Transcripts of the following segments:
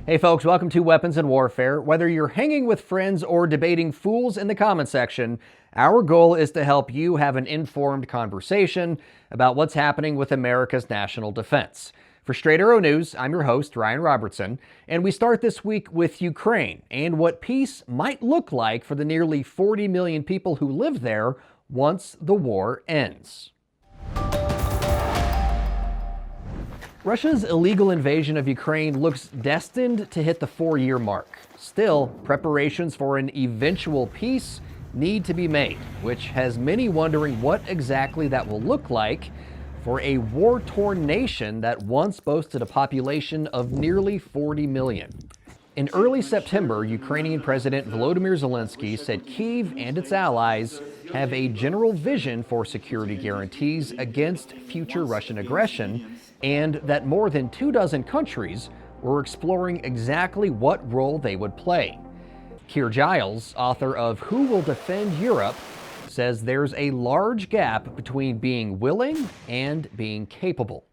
Hey folks, welcome to Weapons and Warfare. Whether you're hanging with friends or debating fools in the comment section, our goal is to help you have an informed conversation about what's happening with America's national defense. For Straight Arrow News, I'm your host, Ryan Robertson, and we start this week with Ukraine and what peace might look like for the nearly 40 million people who live there once the war ends. Russia's illegal invasion of Ukraine looks destined to hit the 4-year mark. Still, preparations for an eventual peace need to be made, which has many wondering what exactly that will look like for a war-torn nation that once boasted a population of nearly 40 million. In early September, Ukrainian President Volodymyr Zelensky said Kyiv and its allies have a general vision for security guarantees against future Russian aggression, and that more than 24 countries were exploring exactly what role they would play. Keir Giles, author of Who Will Defend Europe, says there's a large gap between being willing and being capable.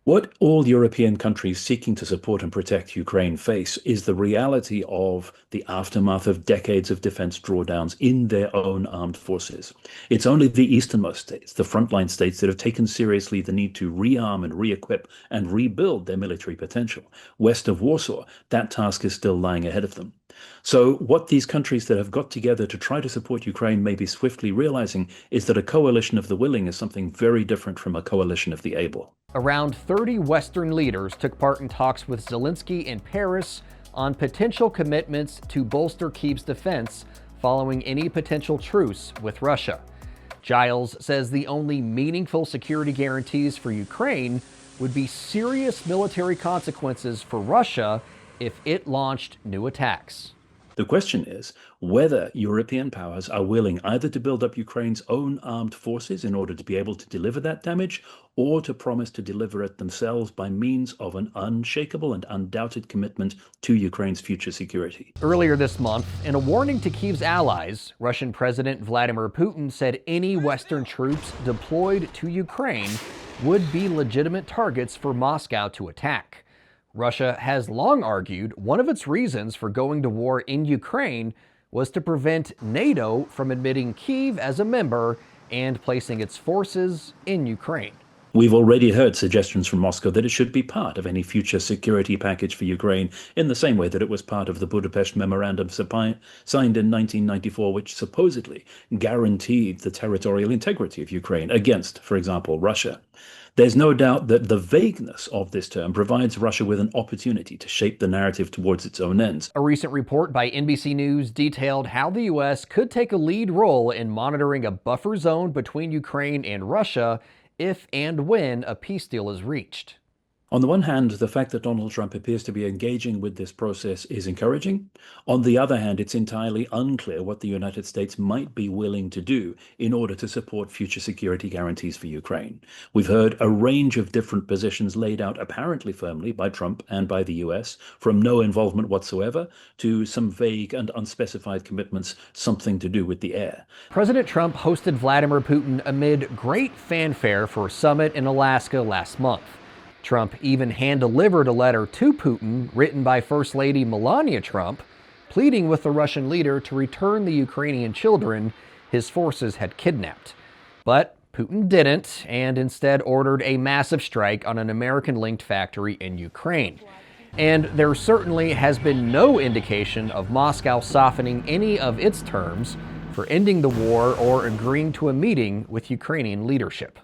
What all European countries seeking to support and protect Ukraine face is the reality of the aftermath of decades of defense drawdowns in their own armed forces. It's only the easternmost states, the frontline states, that have taken seriously the need to rearm and re-equip and rebuild their military potential. West of Warsaw, that task is still lying ahead of them. So what these countries that have got together to try to support Ukraine may be swiftly realizing is that a coalition of the willing is something very different from a coalition of the able. Around 30 Western leaders took part in talks with Zelensky in Paris on potential commitments to bolster Kyiv's defense following any potential truce with Russia. Giles says the only meaningful security guarantees for Ukraine would be serious military consequences for Russia if it launched new attacks. The question is whether European powers are willing either to build up Ukraine's own armed forces in order to be able to deliver that damage, or to promise to deliver it themselves by means of an unshakable and undoubted commitment to Ukraine's future security. Earlier this month, in a warning to Kyiv's allies, Russian President Vladimir Putin said any Western troops deployed to Ukraine would be legitimate targets for Moscow to attack. Russia has long argued one of its reasons for going to war in Ukraine was to prevent NATO from admitting Kyiv as a member and placing its forces in Ukraine. We've already heard suggestions from Moscow that it should be part of any future security package for Ukraine, in the same way that it was part of the Budapest Memorandum signed in 1994, which supposedly guaranteed the territorial integrity of Ukraine against, for example, Russia. There's no doubt that the vagueness of this term provides Russia with an opportunity to shape the narrative towards its own ends. A recent report by NBC News detailed how the U.S. could take a lead role in monitoring a buffer zone between Ukraine and Russia if and when a peace deal is reached. On the one hand, the fact that Donald Trump appears to be engaging with this process is encouraging. On the other hand, it's entirely unclear what the United States might be willing to do in order to support future security guarantees for Ukraine. We've heard a range of different positions laid out apparently firmly by Trump and by the US, from no involvement whatsoever to some vague and unspecified commitments, something to do with the air. President Trump hosted Vladimir Putin amid great fanfare for a summit in Alaska last month. Trump even hand-delivered a letter to Putin written by First Lady Melania Trump, pleading with the Russian leader to return the Ukrainian children his forces had kidnapped. But Putin didn't, and instead ordered a massive strike on an American-linked factory in Ukraine. And there certainly has been no indication of Moscow softening any of its terms for ending the war or agreeing to a meeting with Ukrainian leadership.